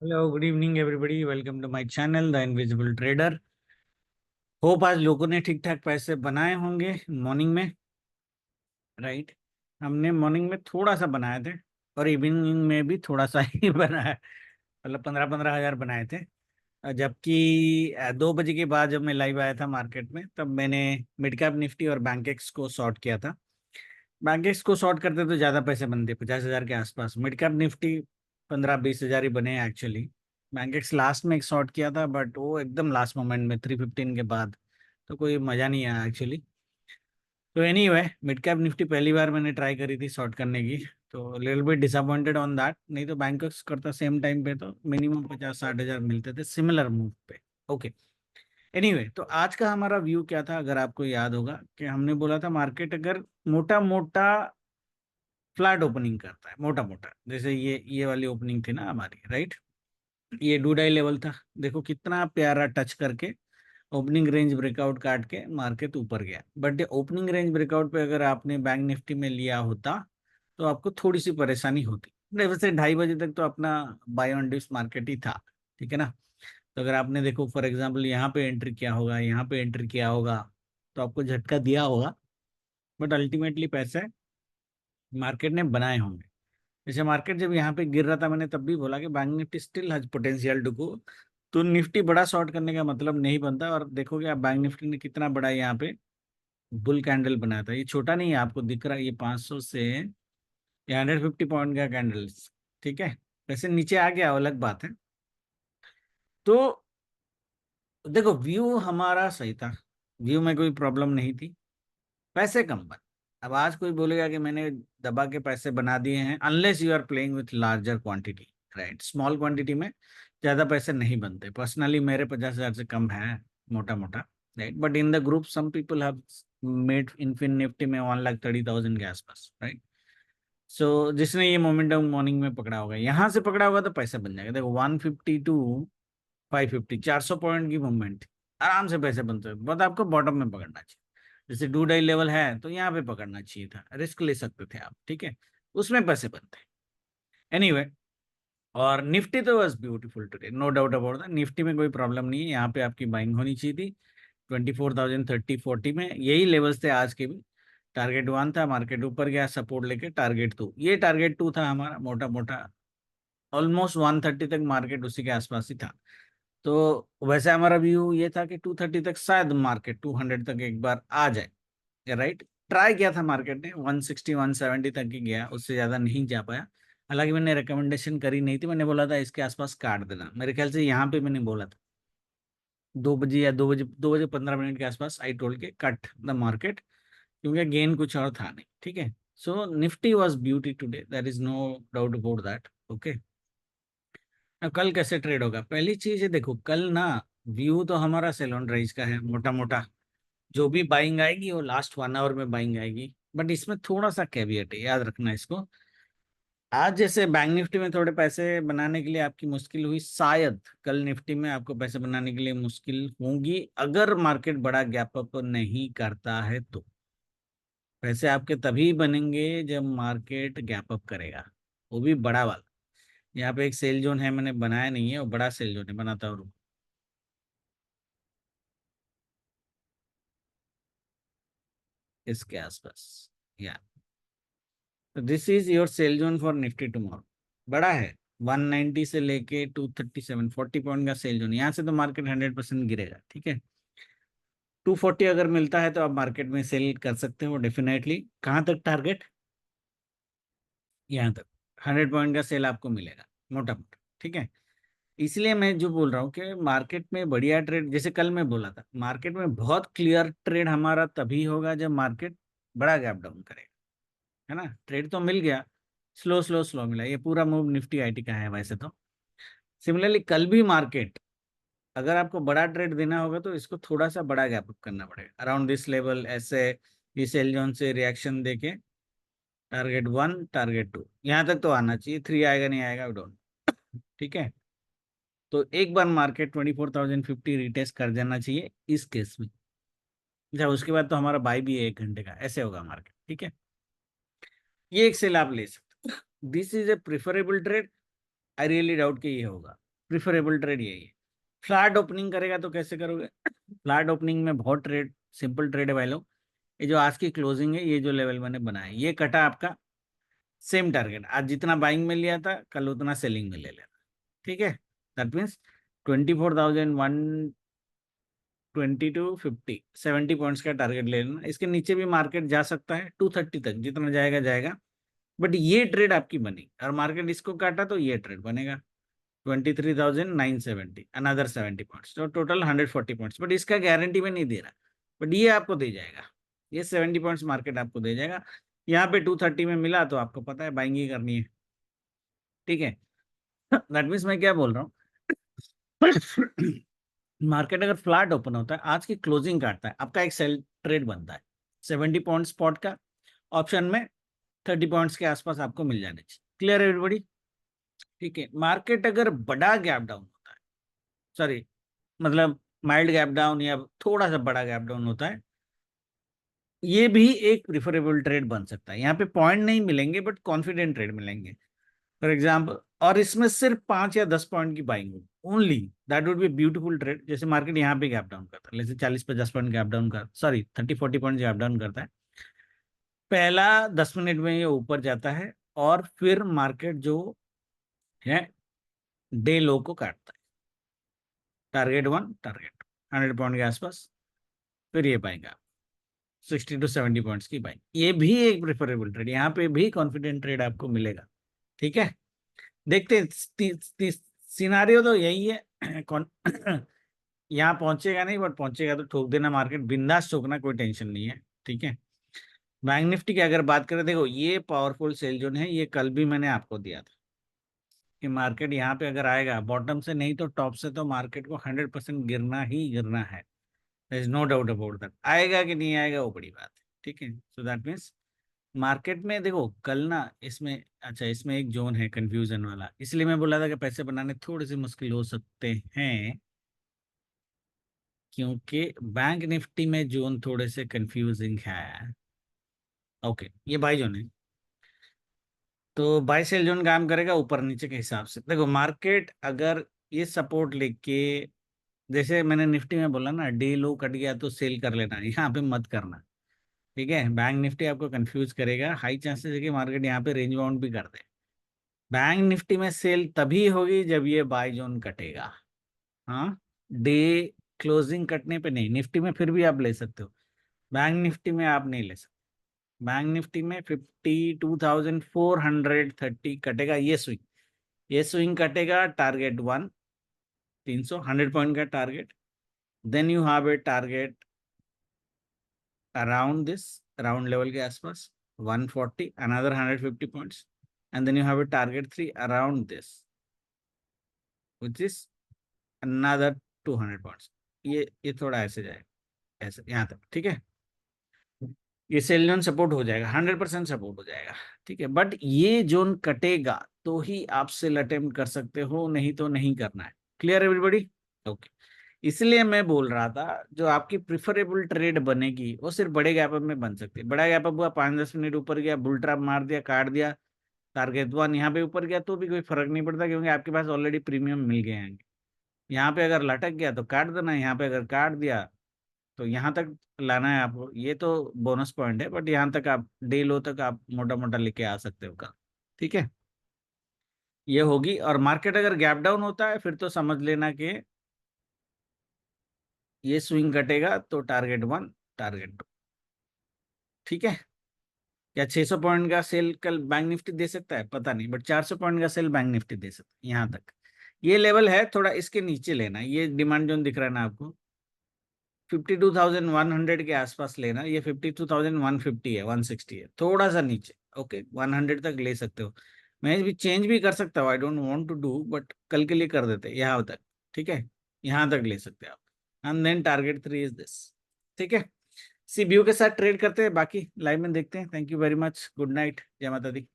Hello, good evening everybody. Welcome to my channel the invisible trader. Hope आज लोगों ने ठीक ठाक पैसे बनाए होंगे मॉर्निंग में, राइट। हमने मॉर्निंग में थोड़ा सा बनाए थे और इवनिंग में भी थोड़ा सा ही बनाया, मतलब 15-15 हज़ार बनाए थे। जबकि 2 बजे के बाद जब मैं लाइव आया था मार्केट में, तब मैंने मिड कैप निफ्टी और बैंक एक्स को शॉर्ट किया था। बैंक एक्स को शॉर्ट करते तो ज़्यादा पैसे बनते, 50 हज़ार के आसपास। मिड कैप निफ्टी 15-20 हज़ार ही बने एक्चुअली। बैंक एक्स लास्ट में एक शॉर्ट किया था, बट वो एकदम लास्ट मोमेंट में 3:15 के बाद, तो कोई मज़ा नहीं आया एक्चुअली। तो एनीवे, मिड कैप निफ्टी पहली बार मैंने ट्राई करी थी शॉर्ट करने की, तो little bit disappointed on that. नहीं तो बैंक एक्स करता सेम टाइम पे तो मिनिमम 50-60 हज़ार मिलते थे सिमिलर मूव पे। ओके। एनीवे, तो आज का हमारा व्यू क्या था, अगर आपको याद होगा कि हमने बोला था मार्केट अगर मोटा मोटा फ्लैट ओपनिंग करता है, मोटा मोटा, जैसे ये वाली ओपनिंग थी ना हमारी, राइट। ये डू डाई लेवल था, देखो कितना प्यारा टच करके ओपनिंग रेंज ब्रेकआउट काट के मार्केट ऊपर गया। बट ओपनिंग रेंज ब्रेकआउट पे अगर आपने बैंक निफ्टी में लिया होता तो आपको थोड़ी सी परेशानी होती। नहीं, वैसे 2:30 बजे तक तो अपना बाय ऑन डिप्स मार्केट ही था, ठीक है ना। तो अगर आपने देखो फॉर एग्जांपल यहाँ पे एंट्री किया होगा, यहाँ पे एंट्री किया होगा, तो आपको झटका दिया होगा। बट अल्टीमेटली पैसे मार्केट ने बनाए होंगे। जैसे मार्केट जब यहाँ पे गिर रहा था, मैंने तब भी बोला कि bank Nifty still has potential to go. तो निफ्टी बड़ा शॉर्ट करने का मतलब नहीं बनता। और देखोगे आप बैंक निफ्टी ने कितना बड़ा यहाँ पे बुल कैंडल बनाया था। ये छोटा नहीं है, आपको दिख रहा है, ये 500 से ये 150 पॉइंट का कैंडल, ठीक है। वैसे नीचे आ गया, अलग बात है। तो देखो, व्यू हमारा सही था, व्यू में कोई प्रॉब्लम नहीं थी। पैसे कम बन। अब आज कोई बोलेगा कि मैंने दबा के पैसे बना दिए हैं, unless you are playing with larger quantity, right. Small quantity में ज्यादा पैसे नहीं बनते। पर्सनली मेरे 50 हज़ार से कम है, मोटा मोटा, right. But in the group some people have made इनफिन निफ्टी में 1,30,000 के आसपास, राइट। सो जिसने ये मोमेंटम मॉर्निंग में पकड़ा होगा, यहाँ से पकड़ा होगा, तो पैसे बन जाएगा। देखो 150 टू 550, 400 पॉइंट की मूवमेंट, आराम से पैसे बनते हैं। बट आपको बॉटम में पकड़ना चाहिए। जैसे डू डाई लेवल है तो यहाँ पे पकड़ना चाहिए था, रिस्क ले सकते थे आप, ठीक है। उसमें पैसे बनते हैं। एनीवे, और निफ्टी तो बस beautiful today, no doubt about that. Nifty में कोई प्रॉब्लम नहीं है, यहाँ पे आपकी बाइंग होनी चाहिए थी। 24,000, 30, 40 में यही लेवल्स थे आज के भी। टारगेट 1 था, मार्केट ऊपर गया सपोर्ट लेके। टारगेट 2, ये टारगेट 2 था हमारा, मोटा मोटा ऑलमोस्ट 130 तक मार्केट उसी के आसपास ही था। तो वैसे हमारा व्यू ये था कि 230 तक शायद मार्केट 200 तक एक बार आ जाए, राइट। ट्राई किया था मार्केट ने, 160 170 तक ही गया, उससे ज्यादा नहीं जा पाया। हालांकि मैंने रिकमेंडेशन करी नहीं थी, मैंने बोला था इसके आसपास काट देना। मेरे ख्याल से यहाँ पे मैंने बोला था 2 बजे या 2 बजे, 2 बजे 15 मिनट के आसपास, आई टोल्ड के कट द मार्केट, क्योंकि गेन कुछ और था नहीं, ठीक है। So Nifty was beauty today, there is no doubt about that. Okay. अब कल कैसे ट्रेड होगा, पहली चीज है, देखो कल ना, व्यू तो हमारा सेल ऑन राइज का है मोटा मोटा। जो भी बाइंग आएगी वो लास्ट 1 आवर में बाइंग आएगी। बट इसमें थोड़ा सा कैविएट है, याद रखना इसको। आज जैसे बैंक निफ्टी में थोड़े पैसे बनाने के लिए आपकी मुश्किल हुई, शायद कल निफ्टी में आपको पैसे बनाने के लिए मुश्किल होंगी, अगर मार्केट बड़ा गैप अप नहीं करता है तो। पैसे आपके तभी बनेंगे जब मार्केट गैप अप करेगा, वो भी बड़ा वाला। यहाँ पे एक सेल जोन है, मैंने बनाया नहीं है, वो बड़ा सेल जोन है, बनाता हूँ इसके आसपास, या। तो this is your sell zone for Nifty tomorrow. बड़ा है, 190 से लेके 237, 40 पॉइंट का सेल जोन। यहाँ से तो मार्केट 100% गिरेगा, ठीक है। 240 अगर मिलता है तो आप मार्केट में सेल कर सकते हो डेफिनेटली। कहाँ तक टारगेट, यहाँ तक 100 पॉइंट का सेल आपको मिलेगा, मोटा मोटा, ठीक है। इसलिए मैं जो बोल रहा हूँ कि मार्केट में बढ़िया ट्रेड, जैसे कल मैं बोला था, मार्केट में बहुत क्लियर ट्रेड हमारा तभी होगा जब मार्केट बड़ा गैप डाउन करेगा, है ना। ट्रेड तो मिल गया, स्लो स्लो स्लो मिला। ये पूरा मूव निफ्टी आईटी का है वैसे तो। सिमिलरली कल भी मार्केट, अगर आपको बड़ा ट्रेड देना होगा तो इसको थोड़ा सा बड़ा गैप अप करना पड़ेगा अराउंड दिस लेवल, ऐसे इस सेल जोन से रिएक्शन देके। टारगेट 1, टारगेट 2, यहाँ तक तो आना चाहिए। 3 आएगा नहीं आएगा, डोंट, ठीक है। तो एक बार मार्केट 24,050 रिटेस्ट कर देना चाहिए इस केस में। जब उसके बाद तो हमारा बाई भी है 1 घंटे का, ऐसे होगा मार्केट, ठीक है। ये एक सेल आप ले सकते हो, this is a preferable trade. I really doubt कि ये होगा। प्रिफरेबल ट्रेड यही है। फ्लैट ओपनिंग करेगा तो कैसे करोगे? फ्लैट ओपनिंग में बहुत ट्रेड, सिंपल ट्रेड है भाई लोग। ये जो आज की क्लोजिंग है, ये जो लेवल मैंने बनाया, ये कटा आपका सेम टारगेट, आज जितना बाइंग में लिया था कल उतना सेलिंग में ले लेना, ठीक है। दैट मीन्स 24,120 to 50, 70 पॉइंट्स का टारगेट ले लेना। इसके नीचे भी मार्केट जा सकता है 230 तक, जितना जाएगा जाएगा, बट ये ट्रेड आपकी बनी और मार्केट इसको काटा तो ये ट्रेड बनेगा 23,970, अनदर 70 पॉइंट्स, तो टोटल 140 पॉइंट्स। बट इसका गारंटी में नहीं दे रहा, बट ये आपको दे जाएगा, ये 70 पॉइंट्स मार्केट आपको दे जाएगा। यहाँ पे 230 में मिला तो आपको पता है बाइंग ही करनी है, ठीक है। दैट मीन्स मैं क्या बोल रहा हूँ, मार्केट अगर फ्लैट ओपन होता है, आज की क्लोजिंग काटता है, आपका एक सेल ट्रेड बनता है 70 पॉइंट स्पॉट का, ऑप्शन में 30 पॉइंट्स के आसपास आपको मिल जाने चाहिए। क्लियर है एवरीबॉडी? ठीक है। मार्केट अगर बड़ा गैप डाउन होता है, सॉरी मतलब माइल्ड गैप डाउन या थोड़ा सा बड़ा गैप डाउन होता है, ये भी एक प्रिफरेबल ट्रेड बन सकता है। यहाँ पे पॉइंट नहीं मिलेंगे बट कॉन्फिडेंट ट्रेड मिलेंगे, फॉर एग्जाम्पल। और इसमें सिर्फ 5 या 10 पॉइंट की बाइंग होगी only, that would be beautiful trade. जैसे मार्केट यहाँ पे गैप डाउन करता है, जैसे 40-50 पॉइंट गैप डाउन कर, सॉरी 30-40 पॉइंट गैप डाउन करता है, पहला 10 मिनट में ये ऊपर जाता है और फिर मार्केट जो है डे लो को काटता है, टारगेट 1, टारगेट 100 पॉइंट के आसपास, फिर ये पाएगा 60 to 70 पॉइंट्स की बाइंग। ये भी एक प्रेफरेबल ट्रेड, यहाँ पे भी कॉन्फिडेंट ट्रेड आपको मिलेगा, ठीक है। देखते हैं, सिनारियो तो यही है। कौन यहाँ पहुंचेगा नहीं, बट पहुंचेगा तो ठोक देना मार्केट, बिंदास ठोकना, कोई टेंशन नहीं है, ठीक है। बैंक निफ्टी की अगर बात करें, देखो ये पावरफुल सेल जोन है, ये कल भी मैंने आपको दिया था कि मार्केट यहाँ पे अगर आएगा बॉटम से नहीं तो टॉप से, तो मार्केट को 100% गिरना ही गिरना है, there is no doubt about that. आएगा कि नहीं आएगा वो बड़ी बात है, ठीक है। सो दैट मीन्स मार्केट में देखो कल ना, इसमें अच्छा इसमें एक जोन है कंफ्यूजन वाला, इसलिए मैं बोला था कि पैसे बनाने थोड़े से मुश्किल हो सकते हैं, क्योंकि बैंक निफ्टी में जोन थोड़े से कंफ्यूजिंग है। ओके, ये बाई जोन है, तो बाई सेल जोन काम करेगा ऊपर नीचे के हिसाब से। देखो मार्केट अगर ये सपोर्ट लेके, जैसे मैंने निफ्टी में बोला ना, डे लो कट गया तो सेल कर लेना, यहाँ पे मत करना, ठीक है। बैंक निफ्टी आपको कंफ्यूज करेगा, हाई चांसेस है कि मार्केट यहाँ पे रेंज बाउंड भी कर दे। बैंक निफ्टी में सेल तभी होगी जब ये बाय जोन कटेगा, हाँ। डे क्लोजिंग कटने पे नहीं, निफ्टी में फिर भी आप ले सकते हो, बैंक निफ्टी में आप नहीं ले सकते। बैंक निफ्टी में 52,430 कटेगा, ये स्विंग कटेगा, टारगेट 1, 300 100 पॉइंट का target, then you have a target around this, round level के आसपास 140, another 150 points, and then you have a target 3 around this which is another 200 points. ये थोड़ा ऐसे जाएगा, ऐसे यहाँ तक, ठीक है। ये सेल जोन सपोर्ट हो जाएगा, 100% सपोर्ट हो जाएगा, ठीक है। बट ये जोन कटेगा तो ही आप सेल अटेम्प्ट कर सकते हो, नहीं तो नहीं करना है। Clear everybody? ओके। इसलिए मैं बोल रहा था, जो आपकी प्रिफरेबल ट्रेड बनेगी वो सिर्फ बड़े गैप अप में बन सकती है। बड़ा गैप अप हुआ, 5-10 मिनट ऊपर गया, बुल ट्रैप मार दिया, काट दिया, टारगेट 1 यहाँ पे ऊपर गया तो भी कोई फर्क नहीं पड़ता, क्योंकि आपके पास ऑलरेडी प्रीमियम मिल गए हैं। यहाँ पे अगर लटक गया तो काट देना, यहाँ पे अगर काट दिया तो यहाँ तक लाना है आपको, ये तो बोनस पॉइंट है, बट यहाँ तक आप डे लो तक आप मोटा मोटा लेके आ सकते हो कल, ठीक है। ये होगी। और मार्केट अगर गैप डाउन होता है फिर तो समझ लेना कि ये स्विंग कटेगा तो टारगेट 1, टारगेट 2, ठीक है। क्या 600 पॉइंट का सेल कल बैंक निफ्टी दे सकता है? पता नहीं, बट 400 पॉइंट का सेल बैंक निफ्टी दे सकता है, यहाँ तक। ये लेवल है, थोड़ा इसके नीचे लेना, ये डिमांड जोन दिख रहा है ना आपको, 52,100 के आसपास लेना, ये 52,150 है, 160 है, थोड़ा सा नीचे, ओके 100 तक ले सकते हो। मैं भी चेंज भी कर सकता हूँ, I don't want to do, but कल के लिए कर देते यहाँ तक, ठीक है। यहाँ तक ले सकते हैं आप, and then target 3 is this, ठीक है। सी व्यू के साथ ट्रेड करते हैं, बाकी लाइव में देखते हैं। Thank you very much, good night, जय माता दी।